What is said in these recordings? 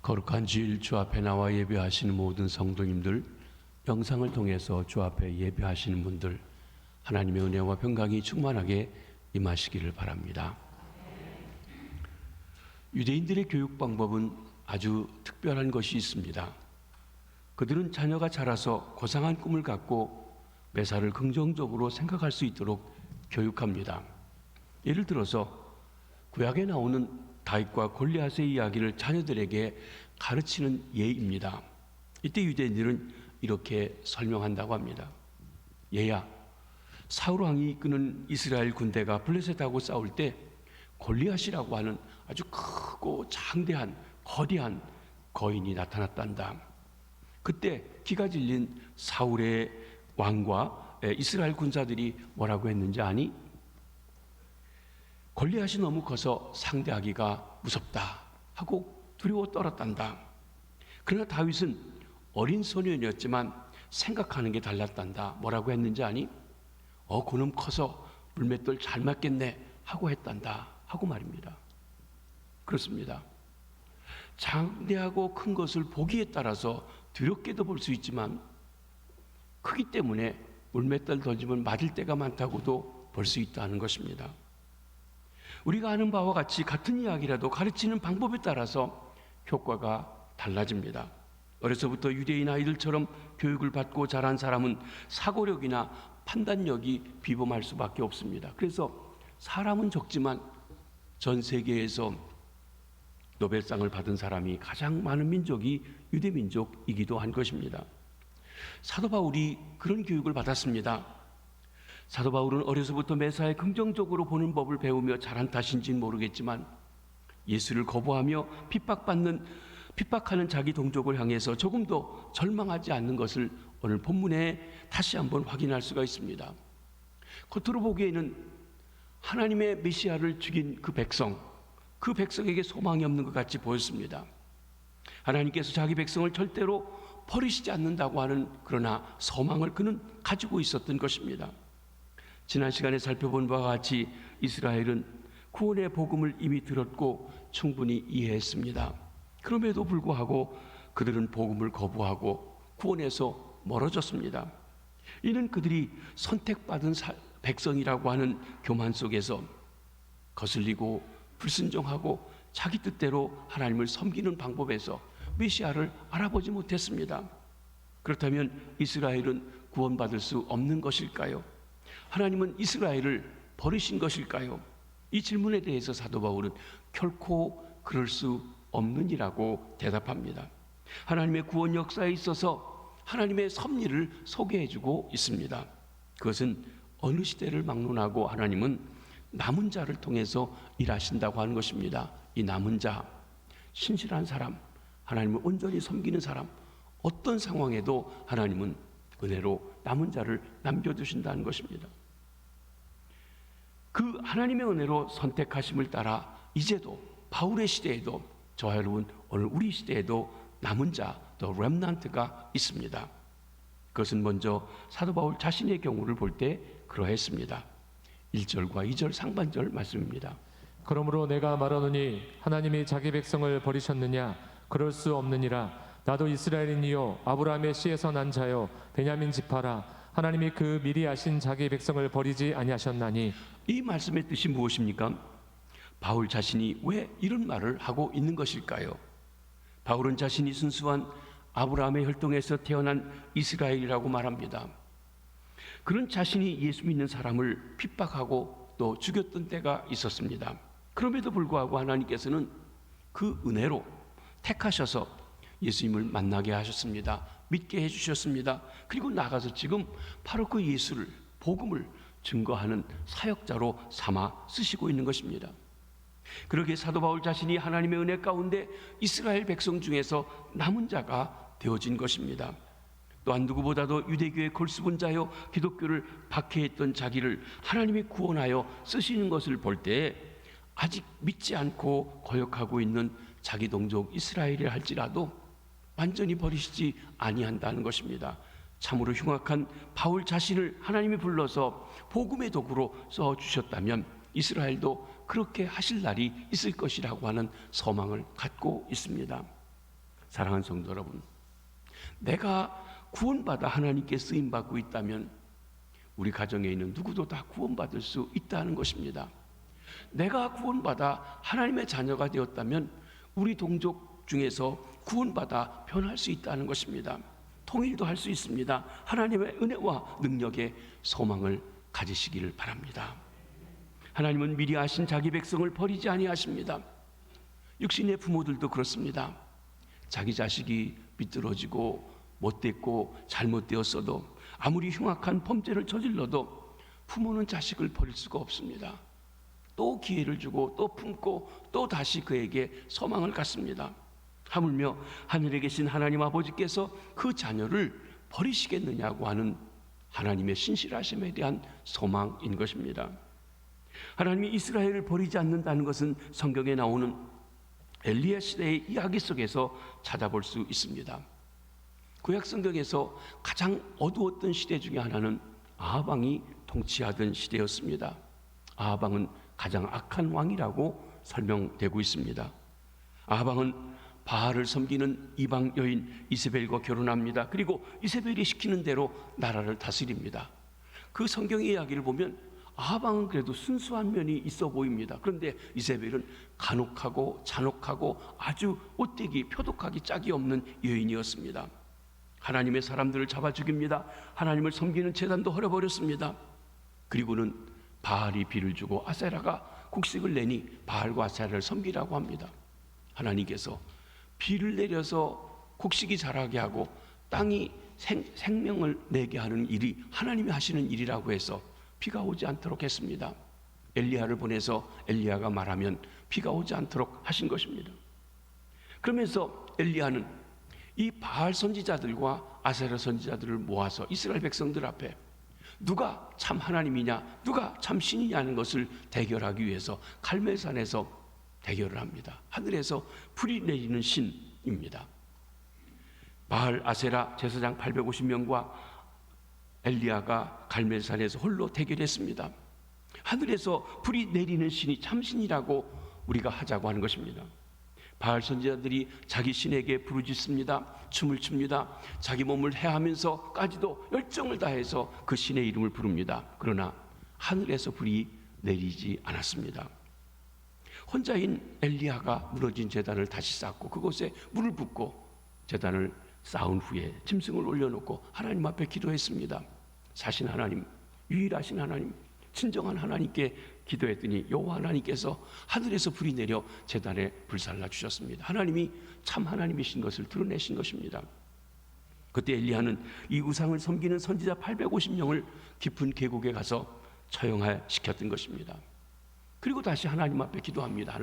거룩한 주일 주 앞에 나와 예배하시는 모든 성도님들, 영상을 통해서 주 앞에 예배하시는 분들, 하나님의 은혜와 평강이 충만하게 임하시기를 바랍니다. 유대인들의 교육 방법은 아주 특별한 것이 있습니다. 그들은 자녀가 자라서 고상한 꿈을 갖고 매사를 긍정적으로 생각할 수 있도록 교육합니다. 예를 들어서 구약에 나오는 다윗과 골리앗의 이야기를 자녀들에게 가르치는 예입니다. 이때 유대인들은 이렇게 설명한다고 합니다. 얘야, 사울 왕이 이끄는 이스라엘 군대가 블레셋하고 싸울 때 골리앗이라고 하는 아주 크고 장대한 거대한 거인이 나타났단다. 그때 기가 질린 사울의 왕과 이스라엘 군사들이 뭐라고 했는지 아니? 골리앗이 너무 커서 상대하기가 무섭다 하고 두려워 떨었단다. 그러나 다윗은 어린 소년이었지만 생각하는 게 달랐단다. 뭐라고 했는지 아니? 그놈 커서 물맷돌 잘 맞겠네 하고 했단다 하고 말입니다. 그렇습니다. 장대하고 큰 것을 보기에 따라서 두렵게도 볼 수 있지만 크기 때문에 물맷돌 던지면 맞을 때가 많다고도 볼 수 있다는 것입니다. 우리가 아는 바와 같이 같은 이야기라도 가르치는 방법에 따라서 효과가 달라집니다. 어려서부터 유대인 아이들처럼 교육을 받고 자란 사람은 사고력이나 판단력이 비범할 수밖에 없습니다. 그래서 사람은 적지만 전 세계에서 노벨상을 받은 사람이 가장 많은 민족이 유대민족이기도 한 것입니다. 사도 바울이 그런 교육을 받았습니다. 사도 바울은 어려서부터 매사에 긍정적으로 보는 법을 배우며 자란 탓인지는 모르겠지만 예수를 거부하며 핍박하는 자기 동족을 향해서 조금도 절망하지 않는 것을 오늘 본문에 다시 한번 확인할 수가 있습니다. 겉으로 보기에는 하나님의 메시아를 죽인 그 백성에게 소망이 없는 것 같이 보였습니다. 하나님께서 자기 백성을 절대로 버리시지 않는다고 하는 그러나 소망을 그는 가지고 있었던 것입니다. 지난 시간에 살펴본 바와 같이 이스라엘은 구원의 복음을 이미 들었고 충분히 이해했습니다. 그럼에도 불구하고 그들은 복음을 거부하고 구원에서 멀어졌습니다. 이는 그들이 선택받은 백성이라고 하는 교만 속에서 거슬리고 불순종하고 자기 뜻대로 하나님을 섬기는 방법에서 메시아를 알아보지 못했습니다. 그렇다면 이스라엘은 구원받을 수 없는 것일까요? 하나님은 이스라엘을 버리신 것일까요? 이 질문에 대해서 사도 바울은 결코 그럴 수 없느니라고 대답합니다. 하나님의 구원 역사에 있어서 하나님의 섭리를 소개해주고 있습니다. 그것은 어느 시대를 막론하고 하나님은 남은 자를 통해서 일하신다고 하는 것입니다. 이 남은 자, 신실한 사람, 하나님을 온전히 섬기는 사람, 어떤 상황에도 하나님은 은혜로 남은 자를 남겨두신다는 것입니다. 그 하나님의 은혜로 선택하심을 따라 이제도 바울의 시대에도 저와 여러분 오늘 우리 시대에도 남은 자, 더 렘넌트가 있습니다. 그것은 먼저 사도 바울 자신의 경우를 볼 때 그러했습니다. 1절과 2절 상반절 말씀입니다. 그러므로 내가 말하노니 하나님이 자기 백성을 버리셨느냐? 그럴 수 없느니라. 나도 이스라엘인이요 아브라함의 씨에서 난 자요 베냐민 지파라. 하나님이 그 미리 아신 자기 백성을 버리지 아니하셨나니. 이 말씀의 뜻이 무엇입니까? 바울 자신이 왜 이런 말을 하고 있는 것일까요? 바울은 자신이 순수한 아브라함의 혈통에서 태어난 이스라엘이라고 말합니다. 그런 자신이 예수 믿는 사람을 핍박하고 또 죽였던 때가 있었습니다. 그럼에도 불구하고 하나님께서는 그 은혜로 택하셔서 예수님을 만나게 하셨습니다. 믿게 해주셨습니다. 그리고 나가서 지금 바로 그 예수를, 복음을 증거하는 사역자로 삼아 쓰시고 있는 것입니다. 그러기에 사도 바울 자신이 하나님의 은혜 가운데 이스라엘 백성 중에서 남은 자가 되어진 것입니다. 또한 누구보다도 유대교의 골수분자여 기독교를 박해했던 자기를 하나님이 구원하여 쓰시는 것을 볼 때 아직 믿지 않고 거역하고 있는 자기 동족 이스라엘이라 할지라도 완전히 버리시지 아니한다는 것입니다. 참으로 흉악한 바울 자신을 하나님이 불러서 복음의 도구로 써주셨다면 이스라엘도 그렇게 하실 날이 있을 것이라고 하는 소망을 갖고 있습니다. 사랑하는 성도 여러분, 내가 구원받아 하나님께 쓰임받고 있다면 우리 가정에 있는 누구도 다 구원받을 수 있다는 것입니다. 내가 구원받아 하나님의 자녀가 되었다면 우리 동족 중에서 구원받아 변할 수 있다는 것입니다. 통일도 할 수 있습니다. 하나님의 은혜와 능력에 소망을 가지시기를 바랍니다. 하나님은 미리 아신 자기 백성을 버리지 아니하십니다. 육신의 부모들도 그렇습니다. 자기 자식이 비뚤어지고 못됐고 잘못되었어도 아무리 흉악한 범죄를 저질러도 부모는 자식을 버릴 수가 없습니다. 또 기회를 주고 또 품고 또 다시 그에게 소망을 갖습니다. 하물며 하늘에 계신 하나님 아버지께서 그 자녀를 버리시겠느냐고 하는 하나님의 신실하심에 대한 소망인 것입니다. 하나님이 이스라엘을 버리지 않는다는 것은 성경에 나오는 엘리야 시대의 이야기 속에서 찾아볼 수 있습니다. 구약 성경에서 가장 어두웠던 시대 중에 하나는 아합 왕이 통치하던 시대였습니다. 아합 왕은 가장 악한 왕이라고 설명되고 있습니다. 아합 왕은 바알을 섬기는 이방 여인 이세벨과 결혼합니다. 그리고 이세벨이 시키는 대로 나라를 다스립니다. 그 성경의 이야기를 보면 아합 왕은 그래도 순수한 면이 있어 보입니다. 그런데 이세벨은 간혹하고 잔혹하고 아주 옷되기 표독하기 짝이 없는 여인이었습니다. 하나님의 사람들을 잡아 죽입니다. 하나님을 섬기는 제단도 헐어버렸습니다. 그리고는 바알이 비를 주고 아세라가 곡식을 내니 바알과 아세라를 섬기라고 합니다. 하나님께서 비를 내려서 곡식이 자라게 하고 땅이 생명을 내게 하는 일이 하나님이 하시는 일이라고 해서 비가 오지 않도록 했습니다. 엘리야를 보내서 엘리야가 말하면 비가 오지 않도록 하신 것입니다. 그러면서 엘리야는 이 바알 선지자들과 아세라 선지자들을 모아서 이스라엘 백성들 앞에 누가 참 하나님이냐, 누가 참 신이냐는 것을 대결하기 위해서 갈멜산에서 대결을 합니다. 하늘에서 불이 내리는 신입니다. 바알, 아세라 제사장 850명과 엘리야가 갈멜산에서 홀로 대결했습니다. 하늘에서 불이 내리는 신이 참신이라고 우리가 하자고 하는 것입니다. 바알 선지자들이 자기 신에게 부르짖습니다. 춤을 춥니다. 자기 몸을 해하면서까지도 열정을 다해서 그 신의 이름을 부릅니다. 그러나 하늘에서 불이 내리지 않았습니다. 혼자인 엘리야가 무너진 제단을 다시 쌓고 그곳에 물을 붓고 제단을 쌓은 후에 짐승을 올려놓고 하나님 앞에 기도했습니다. 사신 하나님, 유일하신 하나님, 진정한 하나님께 기도했더니 여호와 하나님께서 하늘에서 불이 내려 제단에 불살라 주셨습니다. 하나님이 참 하나님이신 것을 드러내신 것입니다. 그때 엘리야는 이 우상을 섬기는 선지자 850명을 깊은 계곡에 가서 처형시켰던 것입니다. 그리고 다시 하나님 앞에 기도합니다.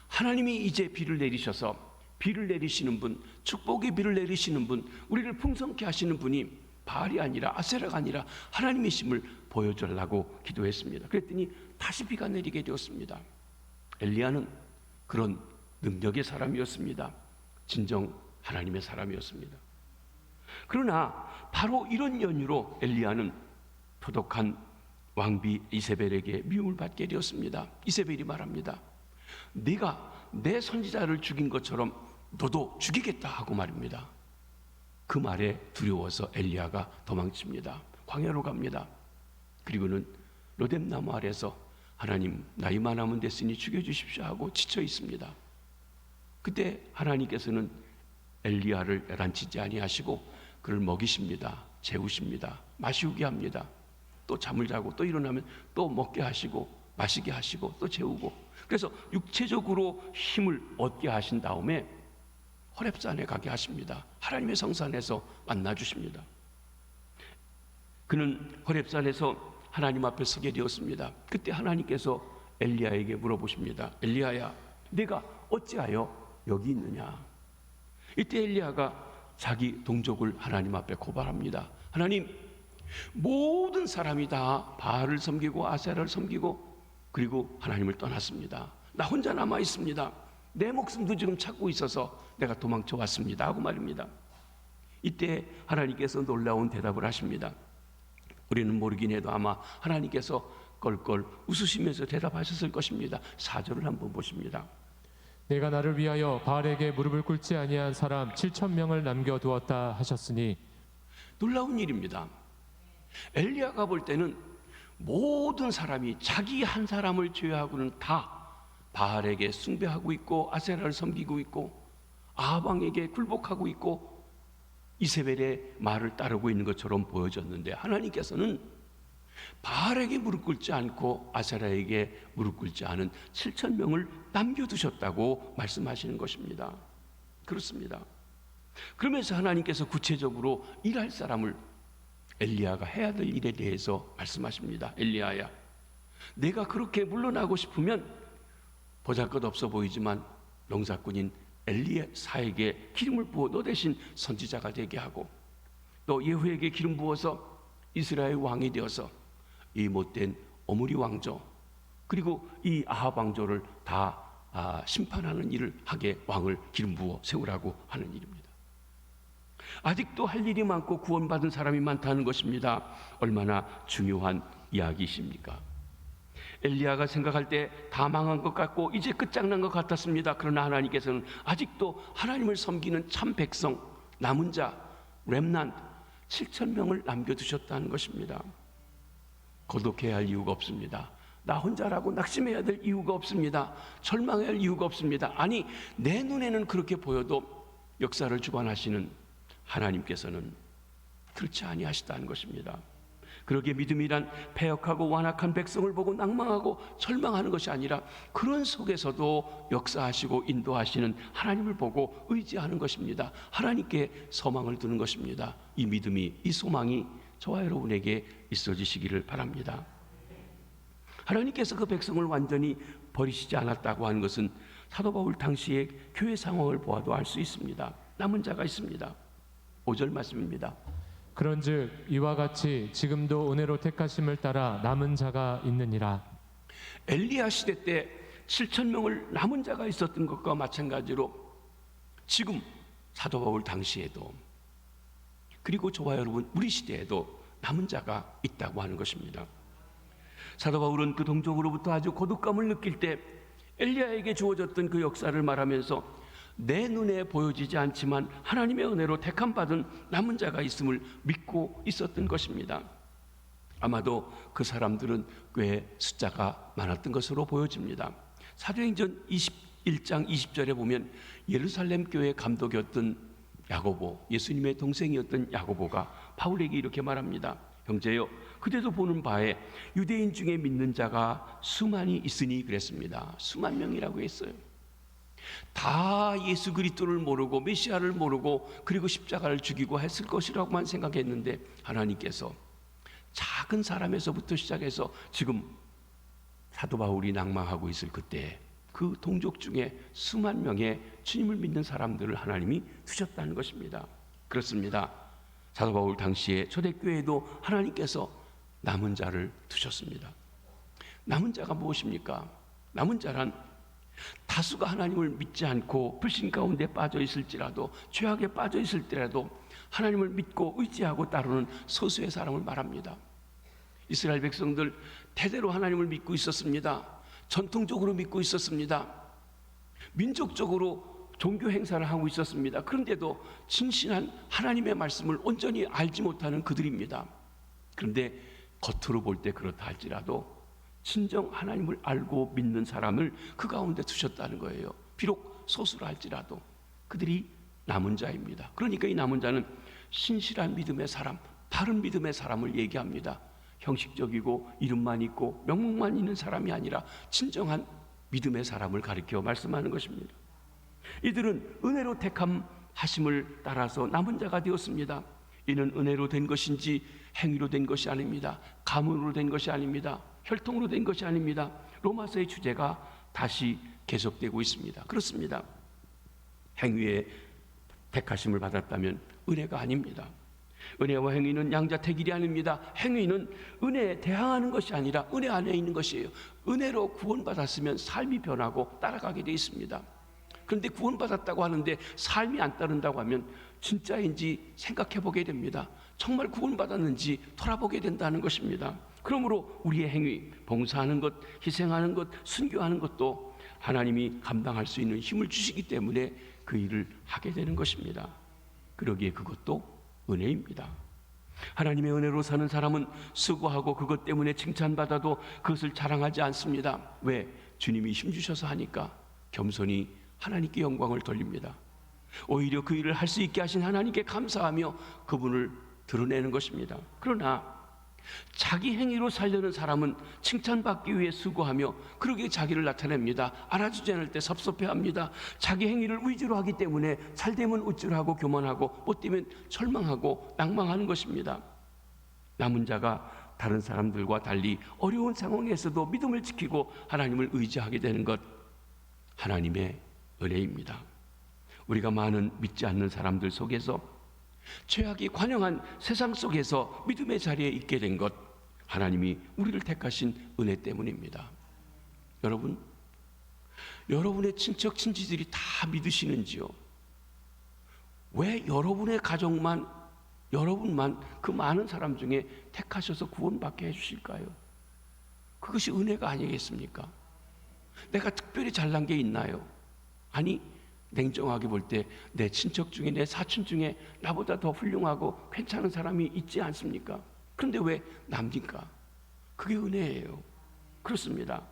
하나님이 이제 비를 내리셔서 비를 내리시는 분, 축복의 비를 내리시는 분, 우리를 풍성케 하시는 분이 바알이 아니라 아세라가 아니라 하나님이심을 보여주려고 기도했습니다. 그랬더니 다시 비가 내리게 되었습니다. 엘리야는 그런 능력의 사람이었습니다. 진정 하나님의 사람이었습니다. 그러나 바로 이런 연유로 엘리야는 표독한 왕비 이세벨에게 미움을 받게 되었습니다. 이세벨이 말합니다. 네가 내 선지자를 죽인 것처럼 너도 죽이겠다 하고 말입니다. 그 말에 두려워서 엘리야가 도망칩니다. 광야로 갑니다. 그리고는 로뎀나무 아래서 하나님 나 이만하면 됐으니 죽여주십시오 하고 지쳐 있습니다. 그때 하나님께서는 엘리야를 애란치지 아니하시고 그를 먹이십니다. 재우십니다. 마시우게 합니다. 또 잠을 자고 또 일어나면 또 먹게 하시고 마시게 하시고 또 재우고, 그래서 육체적으로 힘을 얻게 하신 다음에 호렙산에 가게 하십니다. 하나님의 성산에서 만나 주십니다. 그는 호렙산에서 하나님 앞에 서게 되었습니다. 그때 하나님께서 엘리야에게 물어보십니다. 엘리야야, 네가 어찌하여 여기 있느냐? 이때 엘리야가 자기 동족을 하나님 앞에 고발합니다. 하나님, 모든 사람이 다 바알을 섬기고 아세라를 섬기고 그리고 하나님을 떠났습니다. 나 혼자 남아 있습니다. 내 목숨도 지금 찾고 있어서 내가 도망쳐 왔습니다 하고 말입니다. 이때 하나님께서 놀라운 대답을 하십니다. 우리는 모르긴 해도 아마 하나님께서 껄껄 웃으시면서 대답하셨을 것입니다. 4절을 한번 보십니다. 내가 나를 위하여 바알에게 무릎을 꿇지 아니한 사람 7,000명을 남겨두었다 하셨으니. 놀라운 일입니다. 엘리야가 볼 때는 모든 사람이 자기 한 사람을 제외하고는 다 바알에게 숭배하고 있고 아세라를 섬기고 있고 아합 왕에게 굴복하고 있고 이세벨의 말을 따르고 있는 것처럼 보여졌는데, 하나님께서는 바알에게 무릎 꿇지 않고 아세라에게 무릎 꿇지 않은 7,000명을 남겨두셨다고 말씀하시는 것입니다. 그렇습니다. 그러면서 하나님께서 구체적으로 일할 사람을 엘리야가 해야 될 일에 대해서 말씀하십니다. 엘리야야, 내가 그렇게 물러나고 싶으면 보잘것없어 보이지만 농사꾼인 엘리사에게 기름을 부어 너 대신 선지자가 되게 하고, 또 예후에게 기름 부어서 이스라엘 왕이 되어서 이 못된 오므리 왕조 그리고 이 아합 왕조를 다 심판하는 일을 하게 왕을 기름 부어 세우라고 하는 일입니다. 아직도 할 일이 많고 구원받은 사람이 많다는 것입니다. 얼마나 중요한 이야기이십니까? 엘리야가 생각할 때 다 망한 것 같고 이제 끝장난 것 같았습니다. 그러나 하나님께서는 아직도 하나님을 섬기는 참 백성, 남은 자, 렘넌트 7,000명을 남겨두셨다는 것입니다. 고독해야 할 이유가 없습니다. 나 혼자라고 낙심해야 될 이유가 없습니다. 절망해야 할 이유가 없습니다. 아니, 내 눈에는 그렇게 보여도 역사를 주관하시는 하나님께서는 그렇지 아니하시다는 것입니다. 그러기에 믿음이란 패역하고 완악한 백성을 보고 낭망하고 절망하는 것이 아니라 그런 속에서도 역사하시고 인도하시는 하나님을 보고 의지하는 것입니다. 하나님께 소망을 두는 것입니다. 이 믿음이, 이 소망이 저와 여러분에게 있어지시기를 바랍니다. 하나님께서 그 백성을 완전히 버리시지 않았다고 하는 것은 사도 바울 당시의 교회 상황을 보아도 알 수 있습니다. 남은 자가 있습니다. 5절 말씀입니다. 그런즉 이와 같이 지금도 은혜로 택하심을 따라 남은 자가 있느니라. 엘리야 시대 때 7,000명을 남은 자가 있었던 것과 마찬가지로 지금 사도 바울 당시에도, 그리고 저와 여러분 우리 시대에도 남은 자가 있다고 하는 것입니다. 사도 바울은 그 동족으로부터 아주 고독감을 느낄 때 엘리야에게 주어졌던 그 역사를 말하면서 내 눈에 보여지지 않지만 하나님의 은혜로 택함 받은 남은 자가 있음을 믿고 있었던 것입니다. 아마도 그 사람들은 꽤 숫자가 많았던 것으로 보여집니다. 사도행전 21장 20절에 보면 예루살렘 교회 감독이었던 야고보, 예수님의 동생이었던 야고보가 바울에게 이렇게 말합니다. 형제여, 그대도 보는 바에 유대인 중에 믿는 자가 수만이 있으니 그랬습니다. 수만 명이라고 했어요. 다 예수 그리스도를 모르고 메시아를 모르고 그리고 십자가를 죽이고 했을 것이라고만 생각했는데 하나님께서 작은 사람에서부터 시작해서 지금 사도 바울이 낭망하고 있을 그때 그 동족 중에 수만 명의 주님을 믿는 사람들을 하나님이 두셨다는 것입니다. 그렇습니다. 사도 바울 당시에 초대교회에도 하나님께서 남은 자를 두셨습니다. 남은 자가 무엇입니까? 남은 자란 다수가 하나님을 믿지 않고 불신 가운데 빠져 있을지라도, 죄악에 빠져 있을 때라도 하나님을 믿고 의지하고 따르는 소수의 사람을 말합니다. 이스라엘 백성들 대대로 하나님을 믿고 있었습니다. 전통적으로 믿고 있었습니다. 민족적으로 종교 행사를 하고 있었습니다. 그런데도 진실한 하나님의 말씀을 온전히 알지 못하는 그들입니다. 그런데 겉으로 볼 때 그렇다 할지라도 진정 하나님을 알고 믿는 사람을 그 가운데 두셨다는 거예요. 비록 소수라 할지라도 그들이 남은 자입니다. 그러니까 이 남은 자는 신실한 믿음의 사람, 바른 믿음의 사람을 얘기합니다. 형식적이고 이름만 있고 명목만 있는 사람이 아니라 진정한 믿음의 사람을 가리켜 말씀하는 것입니다. 이들은 은혜로 택함 하심을 따라서 남은 자가 되었습니다. 이는 은혜로 된 것인지 행위로 된 것이 아닙니다. 가문으로 된 것이 아닙니다. 혈통으로 된 것이 아닙니다. 로마서의 주제가 다시 계속되고 있습니다. 그렇습니다. 행위에 택하심을 받았다면 은혜가 아닙니다. 은혜와 행위는 양자택일이 아닙니다. 행위는 은혜에 대항하는 것이 아니라 은혜 안에 있는 것이에요. 은혜로 구원받았으면 삶이 변하고 따라가게 되어 있습니다. 그런데 구원받았다고 하는데 삶이 안 따른다고 하면 진짜인지 생각해 보게 됩니다. 정말 구원받았는지 돌아보게 된다는 것입니다. 그러므로 우리의 행위, 봉사하는 것, 희생하는 것, 순교하는 것도 하나님이 감당할 수 있는 힘을 주시기 때문에 그 일을 하게 되는 것입니다. 그러기에 그것도 은혜입니다. 하나님의 은혜로 사는 사람은 수고하고 그것 때문에 칭찬받아도 그것을 자랑하지 않습니다. 왜? 주님이 힘주셔서 하니까 겸손히 하나님께 영광을 돌립니다. 오히려 그 일을 할 수 있게 하신 하나님께 감사하며 그분을 드러내는 것입니다. 그러나 자기 행위로 살려는 사람은 칭찬받기 위해 수고하며 그러기에 자기를 나타냅니다. 알아주지 않을 때 섭섭해합니다. 자기 행위를 위주로 하기 때문에 잘되면 우쭐하고 교만하고 못되면 절망하고 낭망하는 것입니다. 남은 자가 다른 사람들과 달리 어려운 상황에서도 믿음을 지키고 하나님을 의지하게 되는 것, 하나님의 은혜입니다. 우리가 많은 믿지 않는 사람들 속에서 죄악이 관영한 세상 속에서 믿음의 자리에 있게 된 것, 하나님이 우리를 택하신 은혜 때문입니다. 여러분, 여러분의 친척 친지들이 다 믿으시는지요? 왜 여러분의 가족만, 여러분만 그 많은 사람 중에 택하셔서 구원받게 해주실까요? 그것이 은혜가 아니겠습니까? 내가 특별히 잘난 게 있나요? 아니, 냉정하게 볼 때 내 친척 중에, 내 사촌 중에 나보다 더 훌륭하고 괜찮은 사람이 있지 않습니까? 그런데 왜 남니까? 그게 은혜예요. 그렇습니다.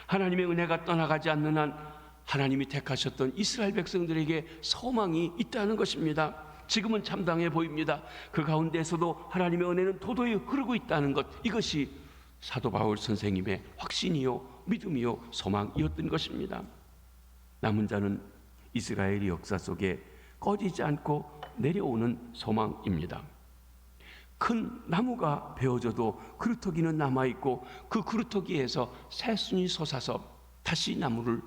하나님의 은혜가 떠나가지 않는 한 하나님이 택하셨던 이스라엘 백성들에게 소망이 있다는 것입니다. 지금은 참당해 보입니다. 그 가운데서도 하나님의 은혜는 도도히 흐르고 있다는 것, 이것이 사도 바울 선생님의 확신이요 믿음이요 소망이었던 것입니다. 남은 자는 이스라엘의 역사 속에 꺼지지 않고 내려오는 소망입니다. 큰 나무가 베어져도 그루터기는 남아있고 그 그루터기에서 새순이 솟아서 다시 나무를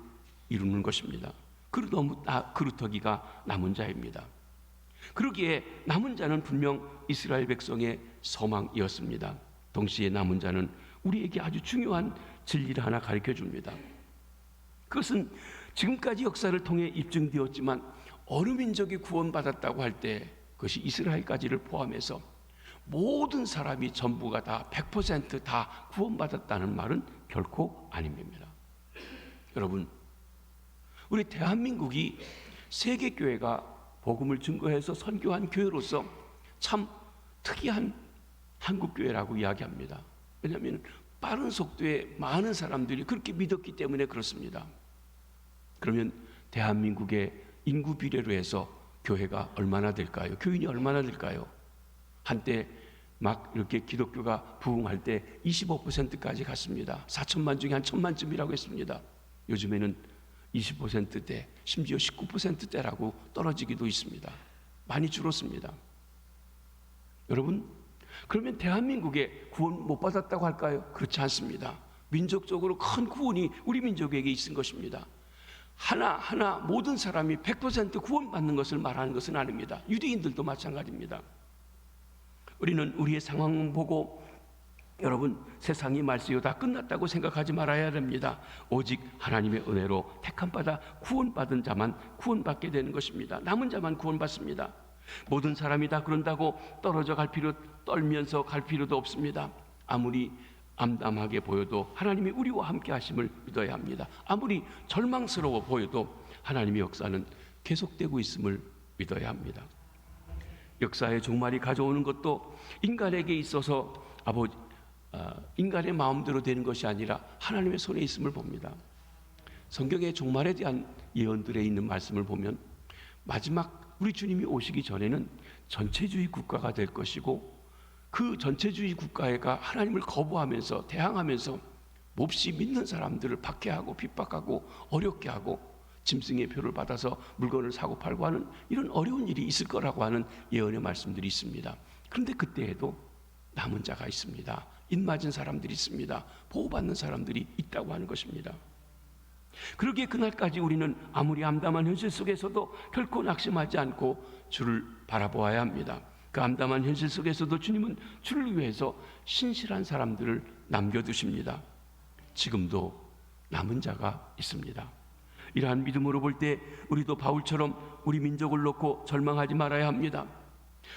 이루는 것입니다. 그루터기가 남은 자입니다. 그러기에 남은 자는 분명 이스라엘 백성의 소망이었습니다. 동시에 남은 자는 우리에게 아주 중요한 진리를 하나 가르쳐 줍니다. 그것은 지금까지 역사를 통해 입증되었지만 어느 민족이 구원받았다고 할 때 그것이 이스라엘까지를 포함해서 모든 사람이 전부가 다 100% 구원받았다는 말은 결코 아닙니다. 여러분, 우리 대한민국이 세계교회가 복음을 증거해서 선교한 교회로서 참 특이한 한국교회라고 이야기합니다. 왜냐하면 빠른 속도에 많은 사람들이 그렇게 믿었기 때문에 그렇습니다. 그러면 대한민국의 인구 비례로 해서 교회가 얼마나 될까요? 교인이 얼마나 될까요? 한때 막 이렇게 기독교가 부흥할 때 25%까지 갔습니다. 4천만 중에 한 1,000만쯤이라고 했습니다. 요즘에는 20%대, 심지어 19%대라고 떨어지기도 있습니다. 많이 줄었습니다. 여러분, 그러면 대한민국에 구원 못 받았다고 할까요? 그렇지 않습니다. 민족적으로 큰 구원이 우리 민족에게 있은 것입니다. 하나하나 모든 사람이 100% 구원받는 것을 말하는 것은 아닙니다. 유대인들도 마찬가지입니다. 우리는 우리의 상황 보고 여러분, 세상이 말세요 다 끝났다고 생각하지 말아야 됩니다. 오직 하나님의 은혜로 택함받아 구원받은 자만 구원받게 되는 것입니다. 남은 자만 구원받습니다. 모든 사람이 다 그런다고 떨면서 갈 필요도 없습니다. 아무리 암담하게 보여도 하나님이 우리와 함께 하심을 믿어야 합니다. 아무리 절망스러워 보여도 하나님의 역사는 계속되고 있음을 믿어야 합니다. 역사의 종말이 가져오는 것도 인간에게 있어서 인간의 마음대로 되는 것이 아니라 하나님의 손에 있음을 봅니다. 성경의 종말에 대한 예언들에 있는 말씀을 보면 마지막 우리 주님이 오시기 전에는 전체주의 국가가 될 것이고 그 전체주의 국가가 하나님을 거부하면서 대항하면서 몹시 믿는 사람들을 박해하고 핍박하고 어렵게 하고 짐승의 표를 받아서 물건을 사고 팔고 하는 이런 어려운 일이 있을 거라고 하는 예언의 말씀들이 있습니다. 그런데 그때에도 남은 자가 있습니다. 입맞은 사람들이 있습니다. 보호받는 사람들이 있다고 하는 것입니다. 그러기에 그날까지 우리는 아무리 암담한 현실 속에서도 결코 낙심하지 않고 주를 바라보아야 합니다. 그 암담한 현실 속에서도 주님은 주를 위해서 신실한 사람들을 남겨두십니다. 지금도 남은 자가 있습니다. 이러한 믿음으로 볼 때 우리도 바울처럼 우리 민족을 놓고 절망하지 말아야 합니다.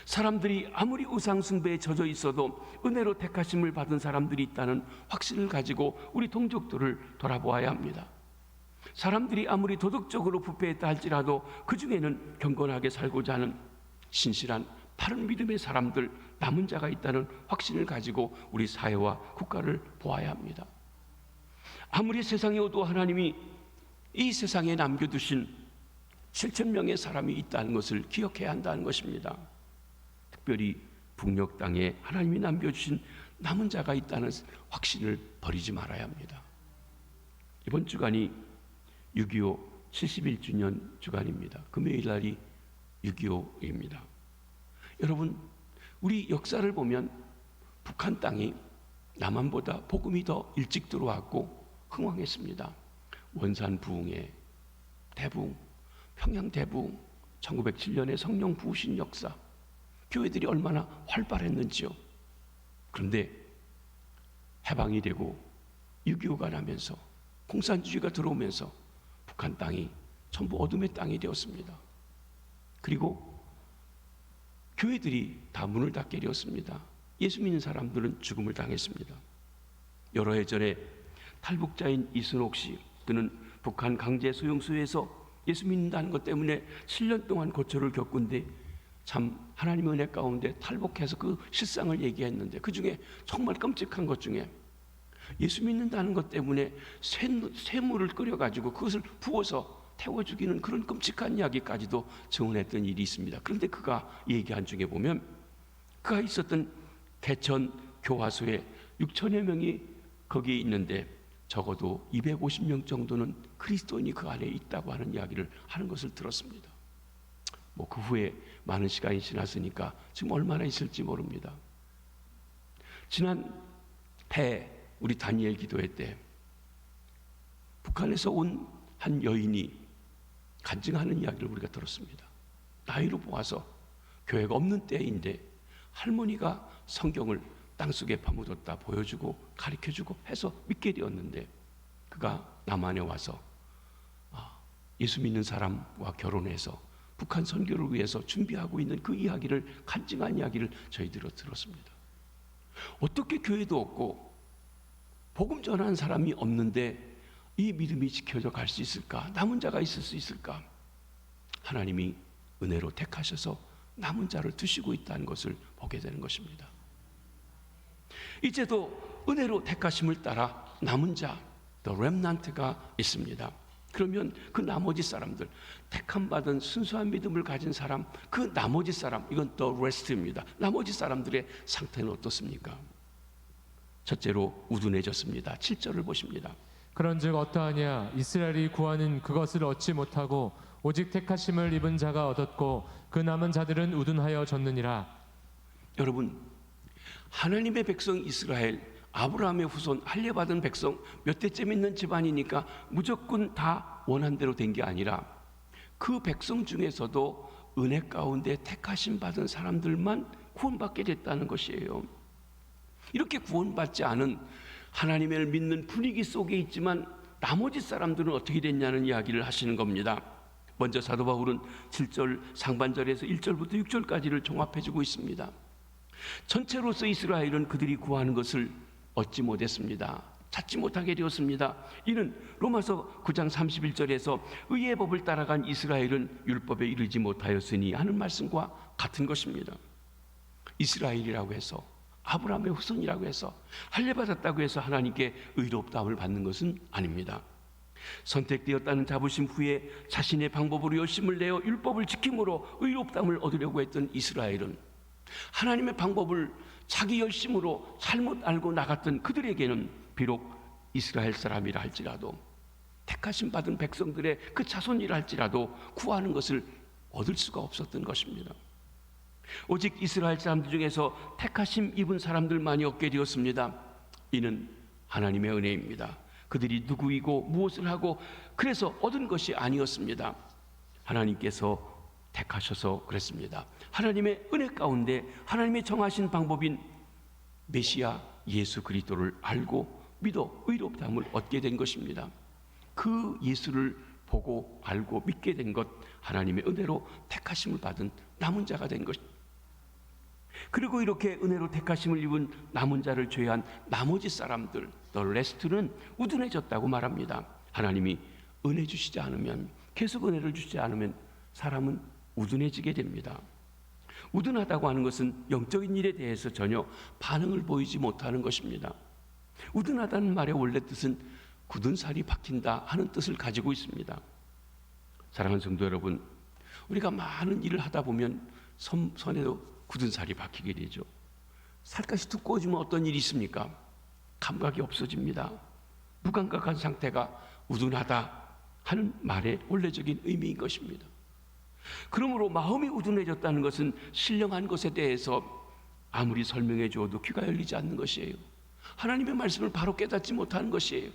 사람들이 아무리 우상 숭배에 젖어 있어도 은혜로 택하심을 받은 사람들이 있다는 확신을 가지고 우리 동족들을 돌아보아야 합니다. 사람들이 아무리 도덕적으로 부패했다 할지라도 그 중에는 경건하게 살고자 하는 신실한 바른 믿음의 사람들, 남은 자가 있다는 확신을 가지고 우리 사회와 국가를 보아야 합니다. 아무리 세상에 오도 하나님이 이 세상에 남겨두신 7,000명의 사람이 있다는 것을 기억해야 한다는 것입니다. 특별히 북녘 땅에 하나님이 남겨주신 남은 자가 있다는 확신을 버리지 말아야 합니다. 이번 주간이 6.25 71주년 주간입니다. 금요일 날이 6.25입니다. 여러분, 우리 역사를 보면 북한 땅이 남한보다 복음이 더 일찍 들어왔고 흥왕했습니다. 원산 부흥의 대부흥, 평양 대부흥, 1907년에 성령 부으신 역사, 교회들이 얼마나 활발했는지요. 그런데 해방이 되고 6.25가 나면서 공산주의가 들어오면서 북한 땅이 전부 어둠의 땅이 되었습니다. 그리고 교회들이 다 문을 닫게 되었습니다. 예수 믿는 사람들은 죽음을 당했습니다. 여러 해 전에 탈북자인 이순옥 씨, 그는 북한 강제 수용소에서 예수 믿는다는 것 때문에 7년 동안 고초를 겪은데 참 하나님의 은혜 가운데 탈북해서 그 실상을 얘기했는데, 그 중에 정말 끔찍한 것 중에 예수 믿는다는 것 때문에 쇠물을 끓여가지고 그것을 부어서 태워 죽이는 그런 끔찍한 이야기까지도 증언했던 일이 있습니다. 그런데 그가 얘기한 중에 보면 그가 있었던 개천 교화소에 6천여 명이 거기에 있는데 적어도 250명 정도는 그리스도인이 그 안에 있다고 하는 이야기를 하는 것을 들었습니다. 뭐 그 후에 많은 시간이 지났으니까 지금 얼마나 있을지 모릅니다. 지난 해 우리 다니엘 기도회 때 북한에서 온 한 여인이 간증하는 이야기를 우리가 들었습니다. 나이로 보아서 교회가 없는 때인데 할머니가 성경을 땅속에 파묻었다 보여주고 가르쳐주고 해서 믿게 되었는데, 그가 남한에 와서 예수 믿는 사람과 결혼해서 북한 선교를 위해서 준비하고 있는 그 이야기를, 간증한 이야기를 저희들은 들었습니다. 어떻게 교회도 없고 복음 전하는 사람이 없는데 이 믿음이 지켜져 갈 수 있을까? 남은 자가 있을 수 있을까? 하나님이 은혜로 택하셔서 남은 자를 두시고 있다는 것을 보게 되는 것입니다. 이제도 은혜로 택하심을 따라 남은 자, the remnant가 있습니다. 그러면 그 나머지 사람들, 택함 받은 순수한 믿음을 가진 사람, 그 나머지 사람, 이건 the rest입니다. 나머지 사람들의 상태는 어떻습니까? 첫째로 우둔해졌습니다. 7절을 보십니다. 그런즉 어떠하냐, 이스라엘이 구하는 그것을 얻지 못하고 오직 택하심을 입은 자가 얻었고 그 남은 자들은 우둔하여 졌느니라. 여러분, 하나님의 백성 이스라엘, 아브라함의 후손, 할례받은 백성, 몇 대쯤 있는 집안이니까 무조건 다 원한 대로 된 게 아니라 그 백성 중에서도 은혜 가운데 택하심 받은 사람들만 구원받게 됐다는 것이에요. 이렇게 구원받지 않은 하나님을 믿는 분위기 속에 있지만 나머지 사람들은 어떻게 됐냐는 이야기를 하시는 겁니다. 먼저 사도 바울은 7절 상반절에서 1절부터 6절까지를 종합해주고 있습니다. 전체로서 이스라엘은 그들이 구하는 것을 얻지 못했습니다. 찾지 못하게 되었습니다. 이는 로마서 9장 31절에서 의의 법을 따라간 이스라엘은 율법에 이르지 못하였으니 하는 말씀과 같은 것입니다. 이스라엘이라고 해서, 아브라함의 후손이라고 해서, 할례받았다고 해서 하나님께 의롭다함을 받는 것은 아닙니다. 선택되었다는 자부심 후에 자신의 방법으로 열심을 내어 율법을 지킴으로 의롭다함을 얻으려고 했던 이스라엘은 하나님의 방법을 자기 열심으로 잘못 알고 나갔던 그들에게는 비록 이스라엘 사람이라 할지라도, 택하심 받은 백성들의 그 자손이라 할지라도 구하는 것을 얻을 수가 없었던 것입니다. 오직 이스라엘 사람들 중에서 택하심 입은 사람들만이 얻게 되었습니다. 이는 하나님의 은혜입니다. 그들이 누구이고 무엇을 하고 그래서 얻은 것이 아니었습니다. 하나님께서 택하셔서 그랬습니다. 하나님의 은혜 가운데 하나님의 정하신 방법인 메시아 예수 그리스도를 알고 믿어 의롭다함을 얻게 된 것입니다. 그 예수를 보고 알고 믿게 된 것, 하나님의 은혜로 택하심을 받은 남은 자가 된 것입니다. 그리고 이렇게 은혜로 택하심을 입은 남은 자를 제외한 나머지 사람들, the rest는 우둔해졌다고 말합니다. 하나님이 은혜 주시지 않으면, 계속 은혜를 주지 않으면 사람은 우둔해지게 됩니다. 우둔하다고 하는 것은 영적인 일에 대해서 전혀 반응을 보이지 못하는 것입니다. 우둔하다는 말의 원래 뜻은 굳은 살이 박힌다 하는 뜻을 가지고 있습니다. 사랑하는 성도 여러분, 우리가 많은 일을 하다 보면 손에도 굳은 살이 박히게 되죠. 살갗이 두꺼워지면 어떤 일이 있습니까? 감각이 없어집니다. 무감각한 상태가 우둔하다 하는 말의 원래적인 의미인 것입니다. 그러므로 마음이 우둔해졌다는 것은 신령한 것에 대해서 아무리 설명해 주어도 귀가 열리지 않는 것이에요. 하나님의 말씀을 바로 깨닫지 못하는 것이에요.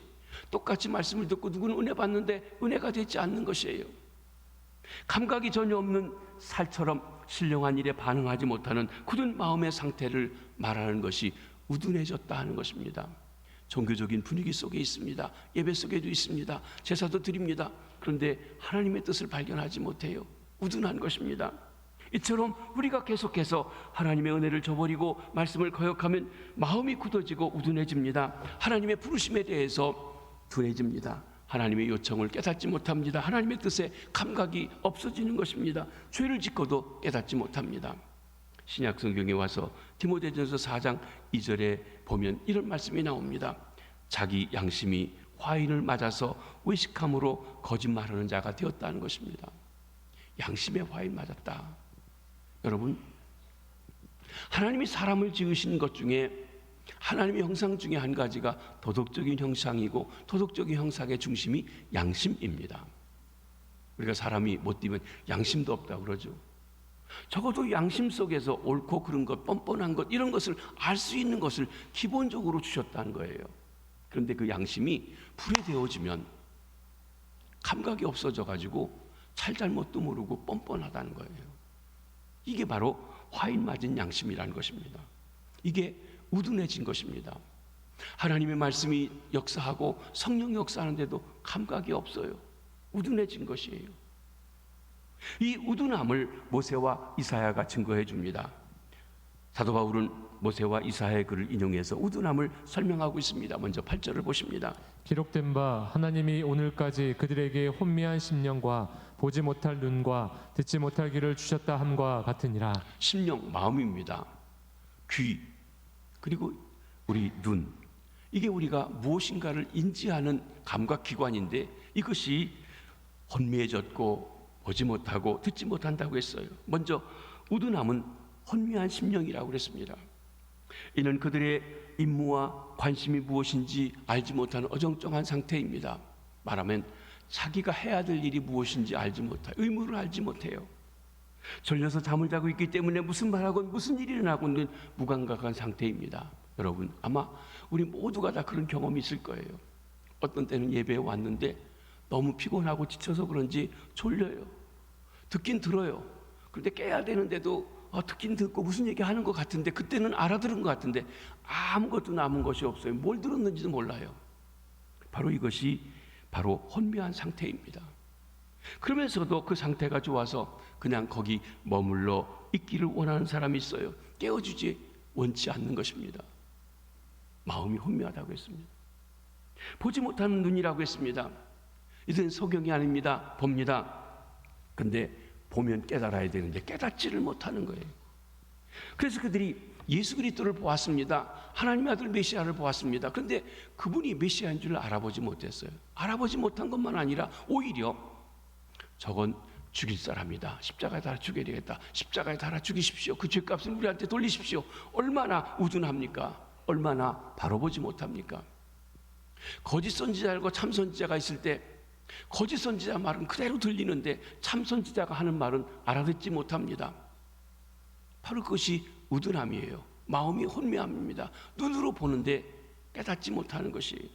똑같이 말씀을 듣고 누구는 은혜 받는데 은혜가 되지 않는 것이에요. 감각이 전혀 없는 살처럼 신령한 일에 반응하지 못하는 굳은 마음의 상태를 말하는 것이 우둔해졌다 하는 것입니다. 종교적인 분위기 속에 있습니다. 예배 속에도 있습니다. 제사도 드립니다. 그런데 하나님의 뜻을 발견하지 못해요. 우둔한 것입니다. 이처럼 우리가 계속해서 하나님의 은혜를 저버리고 말씀을 거역하면 마음이 굳어지고 우둔해집니다. 하나님의 부르심에 대해서 둔해집니다. 하나님의 요청을 깨닫지 못합니다. 하나님의 뜻에 감각이 없어지는 것입니다. 죄를 짓고도 깨닫지 못합니다. 신약 성경에 와서 디모데전서 4장 2절에 보면 이런 말씀이 나옵니다. 자기 양심이 화인을 맞아서 외식함으로 거짓말하는 자가 되었다는 것입니다. 양심의 화인 맞았다. 여러분, 하나님이 사람을 지으신 것 중에 하나님의 형상 중에 한 가지가 도덕적인 형상이고 도덕적인 형상의 중심이 양심입니다. 우리가 사람이 못되면 양심도 없다고 그러죠. 적어도 양심 속에서 옳고 그른 것, 뻔뻔한 것, 이런 것을 알 수 있는 것을 기본적으로 주셨다는 거예요. 그런데 그 양심이 불에 데워지면 감각이 없어져 가지고 잘잘못도 모르고 뻔뻔하다는 거예요. 이게 바로 화인 맞은 양심이라는 것입니다. 이게 우둔해진 것입니다. 하나님의 말씀이 역사하고 성령 역사하는데도 감각이 없어요. 우둔해진 것이에요. 이 우둔함을 모세와 이사야가 증거해 줍니다. 사도 바울은 모세와 이사야의 글을 인용해서 우둔함을 설명하고 있습니다. 먼저 8절을 보십니다. 기록된 바 하나님이 오늘까지 그들에게 혼미한 심령과 보지 못할 눈과 듣지 못할 귀를 주셨다 함과 같으니라. 심령, 마음입니다. 귀, 그리고 우리 눈, 이게 우리가 무엇인가를 인지하는 감각기관인데 이것이 혼미해졌고 보지 못하고 듣지 못한다고 했어요. 먼저 우둔함은 혼미한 심령이라고 그랬습니다. 이는 그들의 임무와 관심이 무엇인지 알지 못하는 어정쩡한 상태입니다. 말하면 자기가 해야 될 일이 무엇인지 알지 못해요. 의무를 알지 못해요. 졸려서 잠을 자고 있기 때문에 무슨 말하건 무슨 일이 일어나건 무감각한 상태입니다. 여러분, 아마 우리 모두가 다 그런 경험이 있을 거예요. 어떤 때는 예배에 왔는데 너무 피곤하고 지쳐서 그런지 졸려요. 듣긴 들어요. 그런데 깨야 되는데도 듣긴 듣고 무슨 얘기하는 것 같은데 그때는 알아들은 것 같은데 아무것도 남은 것이 없어요. 뭘 들었는지도 몰라요. 바로 이것이 바로 혼미한 상태입니다. 그러면서도 그 상태가 좋아서 그냥 거기 머물러 있기를 원하는 사람이 있어요. 깨워주지 원치 않는 것입니다. 마음이 혼미하다고 했습니다. 보지 못하는 눈이라고 했습니다. 이들은 소경이 아닙니다. 봅니다. 근데 보면 깨달아야 되는데 깨닫지를 못하는 거예요. 그래서 그들이 예수 그리스도를 보았습니다. 하나님의 아들 메시아를 보았습니다. 그런데 그분이 메시아인 줄 알아보지 못했어요. 알아보지 못한 것만 아니라 오히려 저건 죽일 사람이다. 십자가에 달아 죽여야 되겠다. 십자가에 달아 죽이십시오. 그 죄값을 우리한테 돌리십시오. 얼마나 우둔합니까? 얼마나 바로 보지 못합니까? 거짓 선지자고 참 선지자가 있을 때 거짓 선지자 말은 그대로 들리는데 참 선지자가 하는 말은 알아듣지 못합니다. 바로 그것이 우둔함이에요. 마음이 혼미함입니다. 눈으로 보는데 깨닫지 못하는 것이.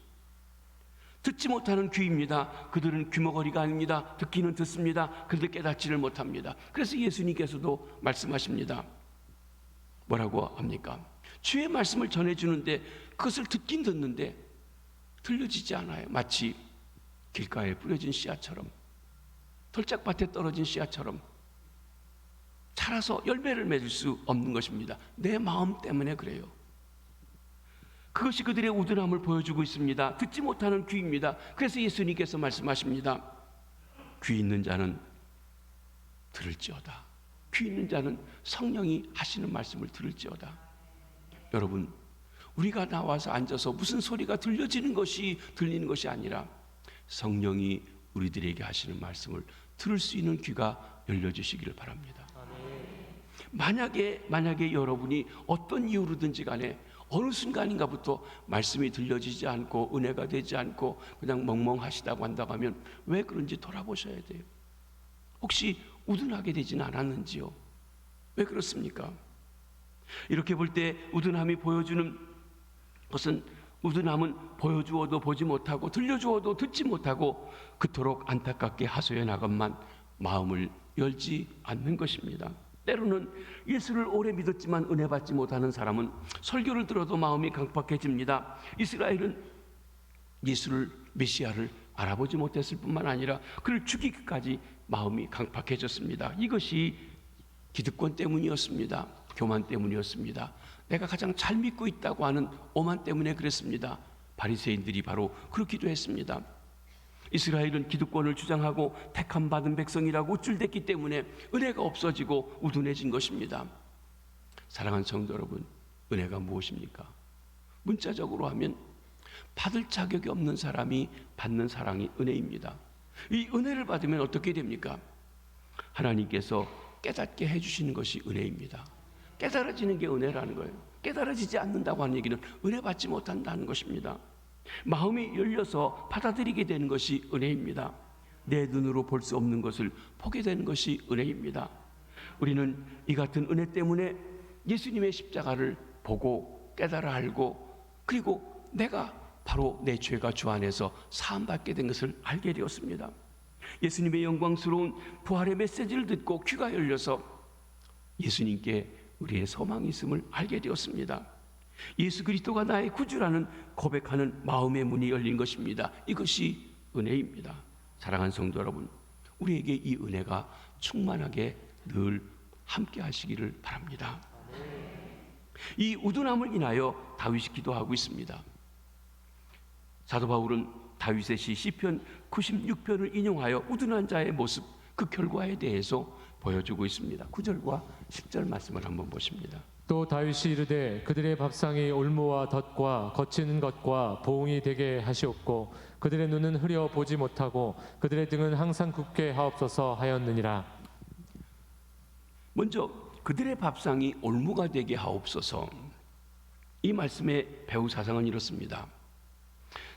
듣지 못하는 귀입니다. 그들은 귀머거리가 아닙니다. 듣기는 듣습니다. 그들 깨닫지를 못합니다. 그래서 예수님께서도 말씀하십니다. 뭐라고 합니까? 주의 말씀을 전해주는데 그것을 듣긴 듣는데 들려지지 않아요. 마치 길가에 뿌려진 씨앗처럼, 덜짝밭에 떨어진 씨앗처럼 자라서 열매를 맺을 수 없는 것입니다. 내 마음 때문에 그래요. 그것이 그들의 우둔함을 보여주고 있습니다. 듣지 못하는 귀입니다. 그래서 예수님께서 말씀하십니다. 귀 있는 자는 들을지어다. 귀 있는 자는 성령이 하시는 말씀을 들을지어다. 여러분, 우리가 나와서 앉아서 무슨 소리가 들리는 것이 아니라 성령이 우리들에게 하시는 말씀을 들을 수 있는 귀가 열려주시기를 바랍니다. 만약에 여러분이 어떤 이유로든지 간에 어느 순간인가부터 말씀이 들려지지 않고 은혜가 되지 않고 그냥 멍멍하시다고 한다고 하면 왜 그런지 돌아보셔야 돼요. 혹시 우둔하게 되지는 않았는지요? 왜 그렇습니까? 이렇게 볼 때 우둔함이 보여주는 것은, 우둔함은 보여주어도 보지 못하고 들려주어도 듣지 못하고 그토록 안타깝게 하소연 하건만 마음을 열지 않는 것입니다. 때로는 예수를 오래 믿었지만 은혜 받지 못하는 사람은 설교를 들어도 마음이 강팍해집니다. 이스라엘은 예수를, 메시아를 알아보지 못했을 뿐만 아니라 그를 죽이기까지 마음이 강팍해졌습니다. 이것이 기득권 때문이었습니다. 교만 때문이었습니다. 내가 가장 잘 믿고 있다고 하는 오만 때문에 그랬습니다. 바리새인들이 바로 그렇기도 했습니다. 이스라엘은 기득권을 주장하고 택함 받은 백성이라고 우쭐댔기 때문에 은혜가 없어지고 우둔해진 것입니다. 사랑하는 성도 여러분, 은혜가 무엇입니까? 문자적으로 하면 받을 자격이 없는 사람이 받는 사랑이 은혜입니다. 이 은혜를 받으면 어떻게 됩니까? 하나님께서 깨닫게 해주시는 것이 은혜입니다. 깨달아지는 게 은혜라는 거예요. 깨달아지지 않는다고 하는 얘기는 은혜 받지 못한다는 것입니다. 마음이 열려서 받아들이게 되는 것이 은혜입니다. 내 눈으로 볼 수 없는 것을 보게 되는 것이 은혜입니다. 우리는 이 같은 은혜 때문에 예수님의 십자가를 보고 깨달아 알고, 그리고 내가 바로 내 죄가 주 안에서 사함받게 된 것을 알게 되었습니다. 예수님의 영광스러운 부활의 메시지를 듣고 귀가 열려서 예수님께 우리의 소망이 있음을 알게 되었습니다. 예수 그리스도가 나의 구주라는 고백하는 마음의 문이 열린 것입니다. 이것이 은혜입니다. 사랑하는 성도 여러분, 우리에게 이 은혜가 충만하게 늘 함께 하시기를 바랍니다. 이 우둔함을 인하여 다윗이 기도하고 있습니다. 사도 바울은 다윗의 시 시편 96편을 인용하여 우둔한 자의 모습, 그 결과에 대해서 보여주고 있습니다. 9절과 10절 말씀을 한번 보십니다. 또 다윗이 이르되 그들의 밥상이 올무와 덫과 거친 것과 보응이 되게 하시옵고 그들의 눈은 흐려 보지 못하고 그들의 등은 항상 굳게 하옵소서 하였느니라. 먼저 그들의 밥상이 올무가 되게 하옵소서. 이 말씀의 배후 사상은 이렇습니다.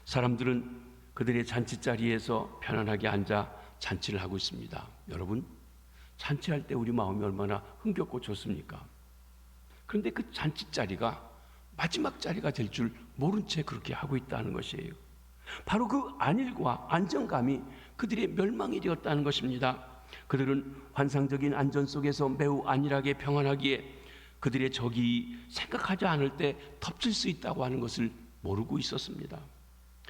사람들은 그들의 잔치자리에서 편안하게 앉아 잔치를 하고 있습니다. 여러분, 잔치할 때 우리 마음이 얼마나 흥겹고 좋습니까? 그런데 그 잔치자리가 마지막 자리가 될 줄 모른 채 그렇게 하고 있다는 것이에요. 바로 그 안일과 안정감이 그들의 멸망이 되었다는 것입니다. 그들은 환상적인 안전 속에서 매우 안일하게 평안하기에 그들의 적이 생각하지 않을 때 덮칠 수 있다고 하는 것을 모르고 있었습니다.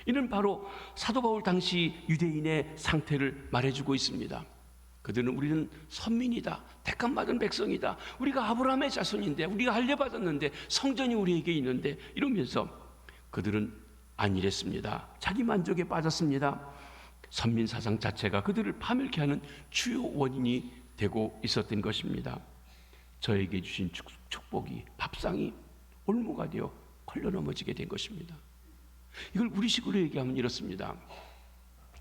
이는 바로 사도 바울 당시 유대인의 상태를 말해주고 있습니다. 그들은 우리는 선민이다, 택함받은 백성이다, 우리가 아브라함의 자손인데, 우리가 할례받았는데, 성전이 우리에게 있는데, 이러면서 그들은 안일했습니다. 자기 만족에 빠졌습니다. 선민 사상 자체가 그들을 파멸케 하는 주요 원인이 되고 있었던 것입니다. 저에게 주신 축복이, 밥상이 올무가 되어 걸려 넘어지게 된 것입니다. 이걸 우리식으로 얘기하면 이렇습니다.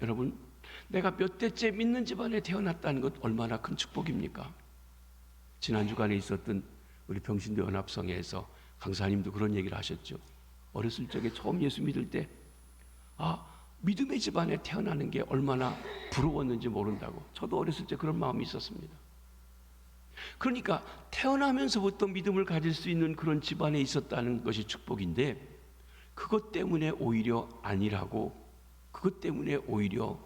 여러분, 내가 몇 대째 믿는 집안에 태어났다는 것 얼마나 큰 축복입니까? 지난 주간에 있었던 우리 병신도 연합성회에서 강사님도 그런 얘기를 하셨죠. 어렸을 적에 처음 예수 믿을 때 믿음의 집안에 태어나는 게 얼마나 부러웠는지 모른다고. 저도 어렸을 때 그런 마음이 있었습니다. 그러니까 태어나면서부터 믿음을 가질 수 있는 그런 집안에 있었다는 것이 축복인데, 그것 때문에 오히려 안일하고, 그것 때문에 오히려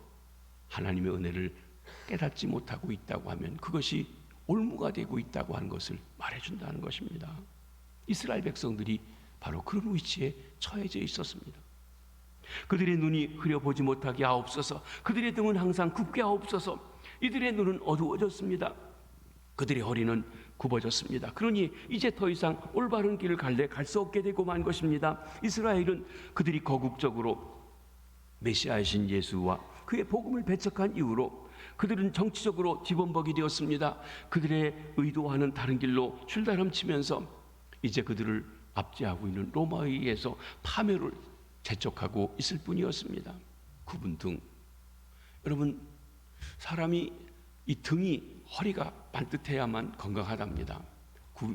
하나님의 은혜를 깨닫지 못하고 있다고 하면 그것이 올무가 되고 있다고 하는 것을 말해준다는 것입니다. 이스라엘 백성들이 바로 그런 위치에 처해져 있었습니다. 그들의 눈이 흐려보지 못하게 하옵소서. 그들의 등은 항상 굳게 하옵소서. 이들의 눈은 어두워졌습니다. 그들의 허리는 굽어졌습니다. 그러니 이제 더 이상 올바른 길을 갈래 갈 수 없게 되고 만 것입니다. 이스라엘은 그들이 거국적으로 메시아이신 예수와 그의 복음을 배척한 이후로 그들은 정치적으로 뒤범벅이 되었습니다. 그들의 의도와는 다른 길로 출다름치면서 이제 그들을 압제하고 있는 로마에 의해서 파멸을 재촉하고 있을 뿐이었습니다. 굽은 등. 여러분, 사람이 이 등이 허리가 반듯해야만 건강하답니다.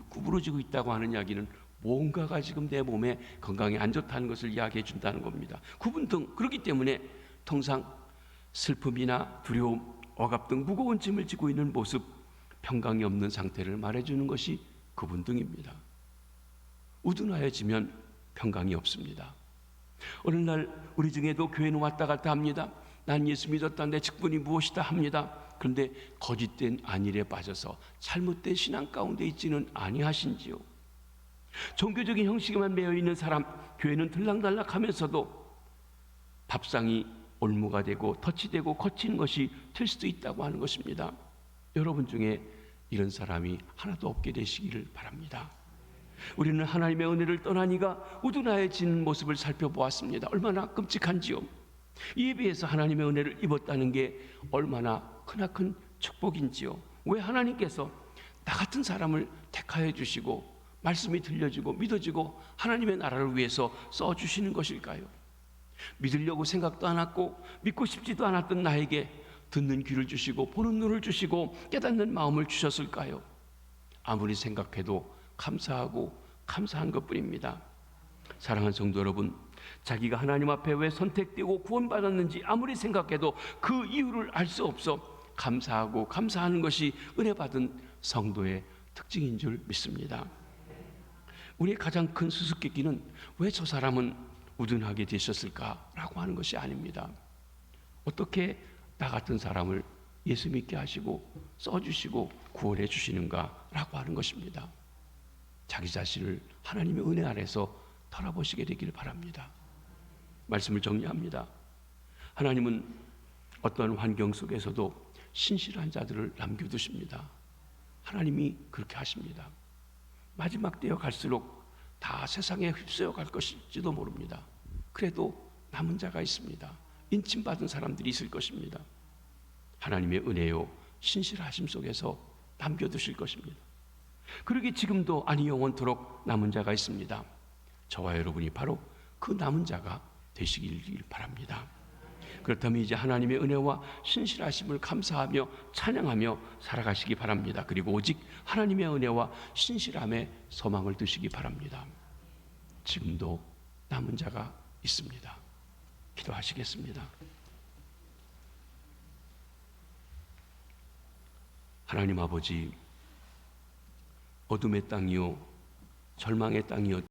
구부러지고 있다고 하는 이야기는 뭔가가 지금 내 몸에 건강에 안 좋다는 것을 이야기해 준다는 겁니다. 굽은 등. 그렇기 때문에 통상 슬픔이나 두려움, 억압 등 무거운 짐을 지고 있는 모습, 평강이 없는 상태를 말해주는 것이 굽은 등입니다. 우둔하여지면 평강이 없습니다. 어느 날 우리 중에도 교회는 왔다 갔다 합니다. 난 예수 믿었다는데 직분이 무엇이다 합니다. 그런데 거짓된 안일에 빠져서 잘못된 신앙 가운데 있지는 아니하신지요. 종교적인 형식에만 매여 있는 사람, 교회는 들락날락하면서도 밥상이 올무가 되고 덫이되고 거친 것이 될 수도 있다고 하는 것입니다. 여러분 중에 이런 사람이 하나도 없게 되시기를 바랍니다. 우리는 하나님의 은혜를 떠나니가 우둔하여지는 모습을 살펴보았습니다. 얼마나 끔찍한지요. 이에 비해서 하나님의 은혜를 입었다는 게 얼마나 크나큰 축복인지요. 왜 하나님께서 나 같은 사람을 택하여 주시고 말씀이 들려지고 믿어지고 하나님의 나라를 위해서 써주시는 것일까요? 믿으려고 생각도 않았고 믿고 싶지도 않았던 나에게 듣는 귀를 주시고 보는 눈을 주시고 깨닫는 마음을 주셨을까요? 아무리 생각해도 감사하고 감사한 것뿐입니다. 사랑하는 성도 여러분, 자기가 하나님 앞에 왜 선택되고 구원받았는지 아무리 생각해도 그 이유를 알 수 없어 감사하고 감사하는 것이 은혜 받은 성도의 특징인 줄 믿습니다. 우리의 가장 큰 수수께끼는 왜 저 사람은 우둔하게 되셨을까라고 하는 것이 아닙니다. 어떻게 나 같은 사람을 예수 믿게 하시고 써주시고 구원해 주시는가라고 하는 것입니다. 자기 자신을 하나님의 은혜 아래서 돌아보시게 되기를 바랍니다. 말씀을 정리합니다. 하나님은 어떤 환경 속에서도 신실한 자들을 남겨두십니다. 하나님이 그렇게 하십니다. 마지막 때여 갈수록 다 세상에 휩쓰여 갈 것일지도 모릅니다. 그래도 남은 자가 있습니다. 인침받은 사람들이 있을 것입니다. 하나님의 은혜요 신실하심 속에서 남겨두실 것입니다. 그러기 지금도 아니 영원토록 남은 자가 있습니다. 저와 여러분이 바로 그 남은 자가 되시길 바랍니다. 그렇다면 이제 하나님의 은혜와 신실하심을 감사하며 찬양하며 살아가시기 바랍니다. 그리고 오직 하나님의 은혜와 신실함에 소망을 두시기 바랍니다. 지금도 남은 자가 있습니다. 기도하시겠습니다. 하나님 아버지, 어둠의 땅이요 절망의 땅이요